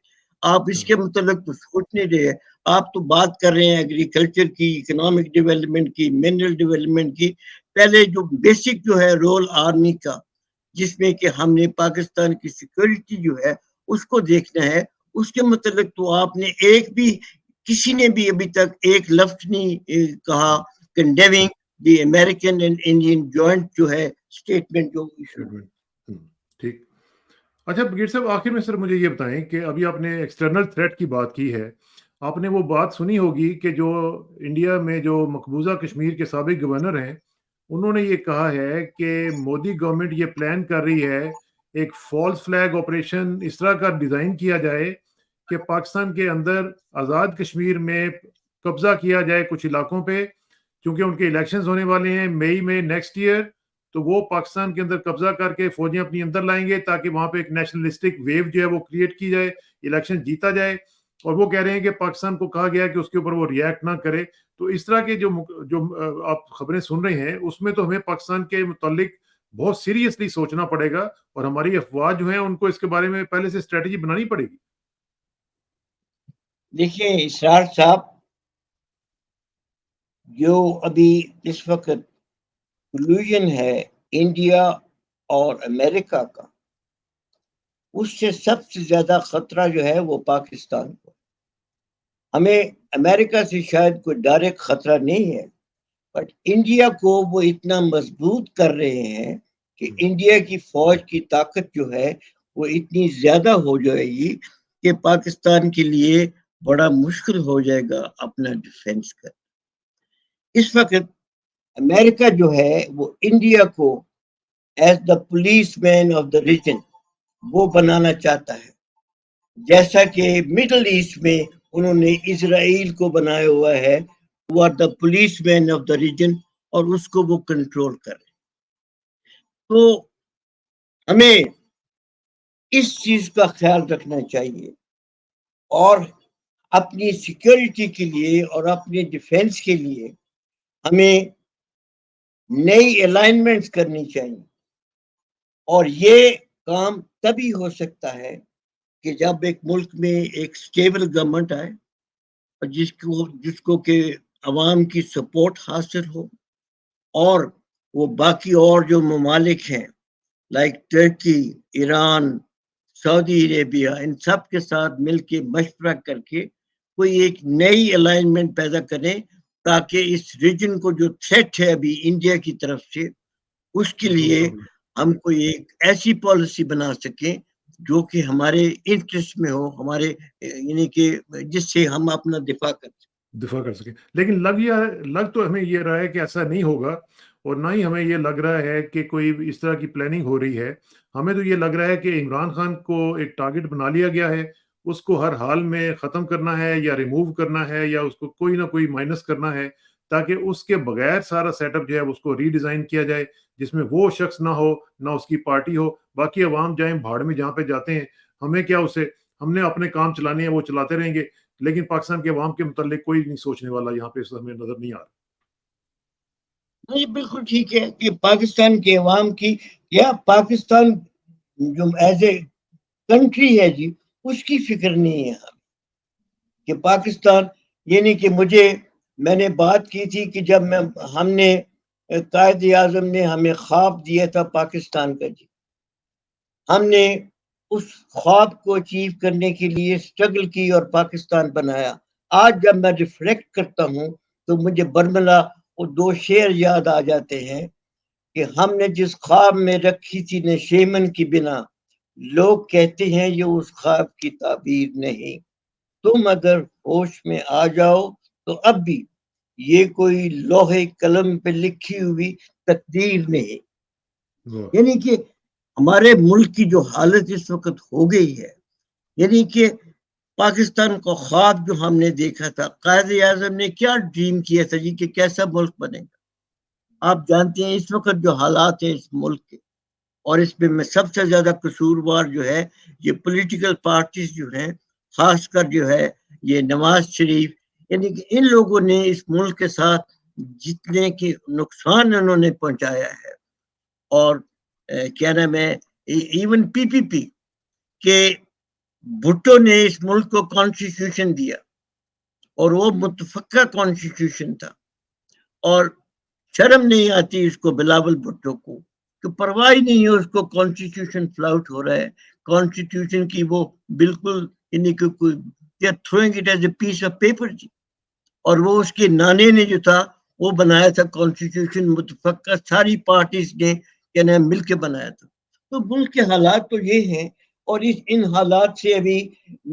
آپ اس کے متعلق تو سوچ نہیں رہے. آپ تو بات کر رہے ہیں ایگریکلچر کی، اکنامک ڈیولپمنٹ کی، منرل ڈیولپمنٹ کی. پہلے جو بیسک جو ہے رول آرمی کا، جس میں کہ ہم نے پاکستان کی سیکورٹی جو ہے اس کو دیکھنا ہے، اس کے متعلق تو آپ نے ایک بھی، کسی نے بھی ابھی تک ایک لفظ نہیں کہا condemning the American and Indian joint جو ہے اسٹیٹمنٹ جو. ٹھیک. اچھا بریگیڈ صاحب، آخر میں سر مجھے یہ بتائیں کہ ابھی آپ نے ایکسٹرنل تھریٹ کی بات کی ہے، آپ نے وہ بات سنی ہوگی کہ جو انڈیا میں جو مقبوضہ کشمیر کے سابق گورنر ہیں، انہوں نے یہ کہا ہے کہ مودی گورنمنٹ یہ پلان کر رہی ہے ایک فالس فلیگ آپریشن اس طرح کا ڈیزائن کیا جائے کہ پاکستان کے اندر آزاد کشمیر میں قبضہ کیا جائے کچھ علاقوں پہ، کیونکہ ان کے الیکشنز ہونے والے ہیں مئی میں نیکسٹ ایئر، تو وہ پاکستان کے اندر قبضہ کر کے فوجیں اپنی اندر لائیں گے تاکہ وہاں پہ ایک نیشنلسٹک ویو جو ہے وہ کریٹ کی جائے، الیکشن جیتا جائے. اور وہ کہہ رہے ہیں کہ پاکستان کو کہا گیا کہ اس کے اوپر وہ ریئیکٹ نہ کرے. تو اس طرح کے جو آپ خبریں سن رہے ہیں، اس میں تو ہمیں پاکستان کے متعلق بہت سیریسلی سوچنا پڑے گا، اور ہماری افواج جو ہیں ان کو اس کے بارے میں پہلے سے اسٹریٹجی بنانی پڑے گی. دیکھیے اسرار صاحب، جو ابھی اس وقت کلوژن ہے انڈیا اور امریکہ کا، اس سے سب سے زیادہ خطرہ جو ہے وہ پاکستان کو. ہمیں امریکہ سے شاید کوئی ڈائریکٹ خطرہ نہیں ہے، بٹ انڈیا کو وہ اتنا مضبوط کر رہے ہیں کہ انڈیا کی فوج کی طاقت جو ہے وہ اتنی زیادہ ہو جائے گی کہ پاکستان کے لیے بڑا مشکل ہو جائے گا اپنا ڈیفینس کر. اس وقت امریکہ جو ہے وہ انڈیا کو as the policeman of the region وہ بنانا چاہتا ہے، جیسا کہ مڈل ایسٹ میں انہوں نے اسرائیل کو بنایا ہوا ہے، وہ are the policeman of the region, اور اس کو وہ کنٹرول کر رہے. تو ہمیں اس چیز کا خیال رکھنا چاہیے، اور اپنی سیکیورٹی کے لیے اور اپنے ڈیفینس کے لیے ہمیں نئی الائنمنٹس کرنی چاہیے. اور یہ کام تبھی ہو سکتا ہے کہ جب ایک ملک میں ایک سٹیبل گورنمنٹ آئے، اور جس کو کہ عوام کی سپورٹ حاصل ہو، اور وہ باقی اور جو ممالک ہیں لائک ٹرکی، ایران، سعودی عربیہ، ان سب کے ساتھ مل کے مشورہ کر کے کوئی ایک نئی الائنمنٹ پیدا کریں، تاکہ اس ریجن کو جو تھریٹ ہے ابھی انڈیا کی طرف سے، اس کے لیے ہم کوئی ایک ایسی پالیسی بنا سکیں جو کہ ہمارے انٹرسٹ میں ہو، ہمارے یعنی کہ جس سے ہم اپنا دفاع کر سکیں. لیکن لگ تو ہمیں یہ رہا ہے کہ ایسا نہیں ہوگا، اور نہ ہی ہمیں یہ لگ رہا ہے کہ کوئی اس طرح کی پلاننگ ہو رہی ہے. ہمیں تو یہ لگ رہا ہے کہ عمران خان کو ایک ٹارگٹ بنا لیا گیا ہے، اس کو ہر حال میں ختم کرنا ہے یا ریموو کرنا ہے یا اس کو کوئی نہ کوئی مائنس کرنا ہے، تاکہ اس کے بغیر سارا سیٹ اپ جو ہے اس کو ری ڈیزائن کیا جائے، جس میں وہ شخص نہ ہو، نہ اس کی پارٹی ہو، باقی عوام جائیں بھاڑ میں جہاں پہ جاتے ہیں. ہمیں کیا، اسے ہم نے اپنے کام چلانے ہیں، وہ چلاتے رہیں گے، لیکن پاکستان کے عوام کے متعلق کوئی نہیں سوچنے والا یہاں پہ ہمیں نظر نہیں آ رہا. نہیں، بالکل ٹھیک ہے کہ پاکستان کے عوام کی، یا پاکستان جو ایز اے کنٹری ہے جی، اس کی فکر نہیں ہے کہ پاکستان، یعنی کہ میں نے بات کی تھی کہ جب ہم نے قائد اعظم نے ہمیں خواب دیا تھا پاکستان کا، جی ہم نے اس خواب کو اچیو کرنے کے لیے سٹرگل کی اور پاکستان بنایا. آج جب میں ریفلیکٹ کرتا ہوں تو مجھے برملا وہ دو شعر یاد آ جاتے ہیں کہ ہم نے جس خواب میں رکھی تھی نشیمن کی بنا، لوگ کہتے ہیں یہ اس خواب کی تعبیر نہیں. تم اگر ہوش میں آ جاؤ تو اب بھی یہ کوئی لوہے قلم پہ لکھی ہوئی تقدیر نہیں. یعنی کہ ہمارے ملک کی جو حالت اس وقت ہو گئی ہے، یعنی کہ پاکستان کا خواب جو ہم نے دیکھا تھا، قائد اعظم نے کیا ڈریم کیا تھا جی کہ کیسا ملک بنے گا. آپ جانتے ہیں اس وقت جو حالات ہیں اس ملک کے، اور اس میں سب سے زیادہ قصوروار جو ہے یہ پولیٹیکل پارٹیز جو ہیں، خاص کر جو ہے یہ نواز شریف، یعنی کہ ان لوگوں نے اس ملک کے ساتھ جتنے کے نقصان انہوں نے پہنچایا ہے. اور کیا نام ہے، ایون پی کہ بھٹو نے اس ملک کو کانسٹیٹیوشن دیا، اور وہ متفقہ کانسٹیٹیوشن تھا، اور شرم نہیں آتی اس کو بلاول بھٹو کو کہ پرواہ ہی نہیں ہے اس کو کانسٹیٹیوشن فلاؤٹ ہو رہا ہے، کانسٹیٹیوشن کی وہ بالکل یعنی کہ کوئی throwing it as a piece of paper جی. اور وہ اس کے نانے نے جو تھا وہ بنایا تھا کانسٹیٹیوشن متفقہ، ساری پارٹیز نے کہنا مل کے بنایا تھا. تو ملک کے حالات تو یہ ہیں، اور ان حالات سے ابھی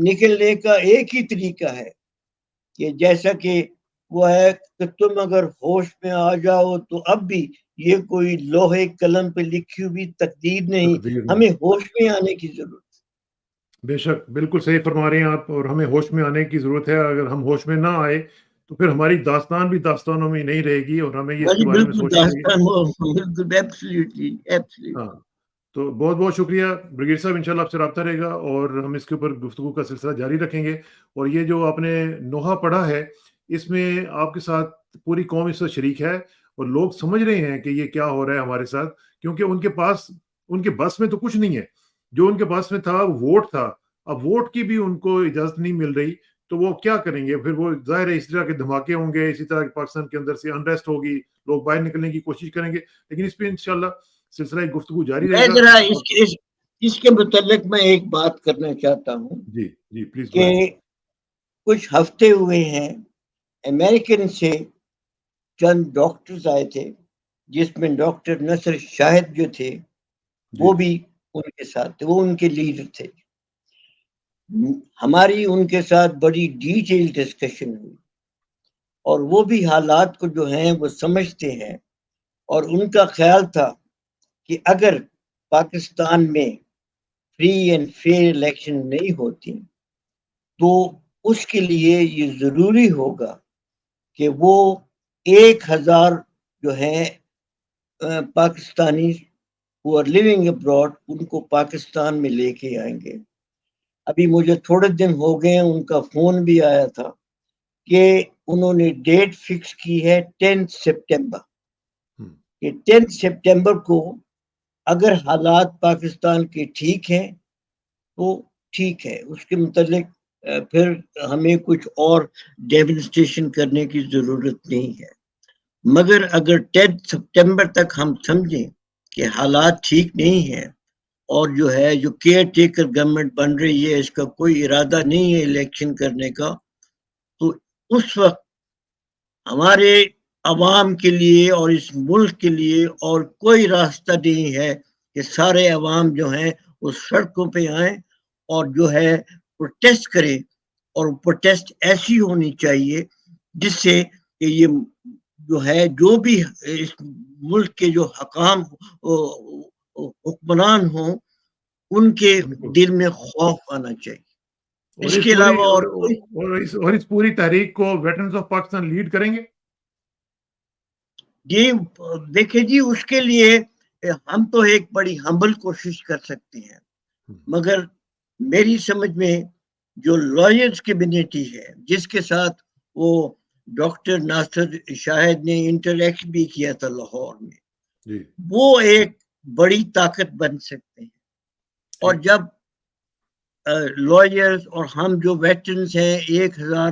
نکلنے کا ایک ہی طریقہ ہے کہ جیسا کہ وہ ہے کہ تم اگر ہوش میں آ جاؤ تو اب بھی یہ کوئی لوہے قلم پہ لکھی ہوئی تقدیر نہیں، ہمیں ہوش میں آنے کی ضرورت ہے. بے شک بالکل صحیح فرما رہے ہیں آپ، اور ہمیں ہوش میں آنے کی ضرورت ہے. اگر ہم ہوش میں نہ آئے تو پھر ہماری داستان بھی داستانوں میں نہیں رہے گی، اور ہمیں یہ اس کے بارے میں سوچنا چاہیے. ہاں، تو بہت بہت شکریہ بریگیڈ صاحب، انشاءاللہ آپ سے رابطہ رہے گا اور ہم اس کے اوپر گفتگو کا سلسلہ جاری رکھیں گے. اور یہ جو آپ نے نوحہ پڑھا ہے اس میں آپ کے ساتھ پوری قوم اس وقت شریک ہے، اور لوگ سمجھ رہے ہیں کہ یہ کیا ہو رہا ہے ہمارے ساتھ، کیونکہ ان کے بس میں تو کچھ نہیں ہے. جو ان کے پاس میں تھا ووٹ تھا، اب ووٹ کی بھی ان کو اجازت نہیں مل رہی، تو وہ کیا کریں گے؟ پھر وہ ظاہر ہے اسی طرح کے دھماکے ہوں گے، اسی طرح پاکستان کے اندر سے انریسٹ ہوگی، لوگ باہر نکلنے کی کوشش کریں گے. لیکن اس پہ انشاءاللہ سلسلہ گفتگو جاری رہے گا. ذرا اس کے متعلق میں ایک بات کرنا چاہتا ہوں جی جی پلیز. کہ کچھ ہفتے ہوئے ہیں امریکن سے چند ڈاکٹرز آئے تھے، جس میں ڈاکٹر نصر شاہد جو تھے وہ بھی ان کے ساتھ تھے، وہ ان کے لیڈر تھے. ہماری ان کے ساتھ بڑی ڈیٹیل ڈسکشن ہوئی، اور وہ بھی حالات کو جو ہیں وہ سمجھتے ہیں، اور ان کا خیال تھا کہ اگر پاکستان میں فری اینڈ فیئر الیکشن نہیں ہوتی تو اس کے لیے یہ ضروری ہوگا کہ وہ 1000 جو ہیں Pakistani who are living abroad ان کو پاکستان میں لے کے آئیں گے. ابھی مجھے تھوڑے دن ہو گئے ان کا فون بھی آیا تھا کہ انہوں نے ڈیٹ فکس کی ہے 10 سپٹمبر. کہ 10 سپٹمبر کو اگر حالات پاکستان کے ٹھیک ہیں تو ٹھیک ہے، اس کے متعلق پھر ہمیں کچھ اور ڈیمونسٹریشن کرنے کی ضرورت نہیں ہے. مگر اگر 10 سپٹمبر تک ہم سمجھیں کہ حالات ٹھیک نہیں ہیں، اور جو ہے جو کیئر ٹیکر گورنمنٹ بن رہی ہے اس کا کوئی ارادہ نہیں ہے الیکشن کرنے کا، تو اس وقت ہمارے عوام کے لیے اور اس ملک کے لیے اور کوئی راستہ نہیں ہے کہ سارے عوام جو ہیں وہ سڑکوں پہ آئیں اور جو ہے پروٹیسٹ کریں. اور پروٹیسٹ ایسی ہونی چاہیے جس سے کہ یہ جو ہے جو بھی اس ملک کے جو حکمران ہوں ان کے دل میں خوف آنا چاہیے. اس کے علاوہ اور اس پوری تحریک کو ویٹرنز آف پاکستان لیڈ کریں گے. جی دیکھیں جی، اس کے لیے ہم تو ایک بڑی ہمبل کوشش کر سکتے ہیں، مگر میری سمجھ میں جو لائرز کمیونٹی ہے جس کے ساتھ وہ ڈاکٹر ناصر شاہد نے انٹریکٹ بھی کیا تھا لاہور میں، وہ ایک بڑی طاقت بن سکتے ہیں. اور جب لائرز اور ہم جو ویٹرنز ہیں 1000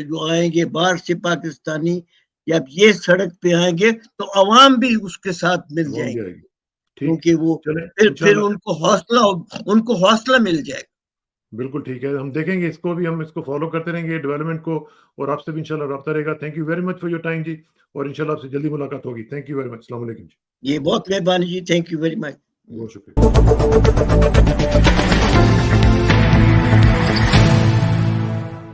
جو آئیں گے باہر سے پاکستانی، جب یہ سڑک پہ آئیں گے تو عوام بھی اس کے ساتھ مل جائیں گے، کیونکہ وہ پھر ان کو حوصلہ مل جائے گا. بالکل ٹھیک ہے، ہم دیکھیں گے اس کو بھی، ہم اس کو فالو کرتے رہیں گے ڈیولپمنٹ کو، اور آپ سے بھی انشاءاللہ رابطہ رہے گا. Thank you very much for your time جی، اور انشاءاللہ آپ سے جلدی ملاقات ہوگی. Thank you very much. السلام علیکم جی. یہ بہت مہربانی جی، تھینک یو ویری مچ. بہت شکریہ.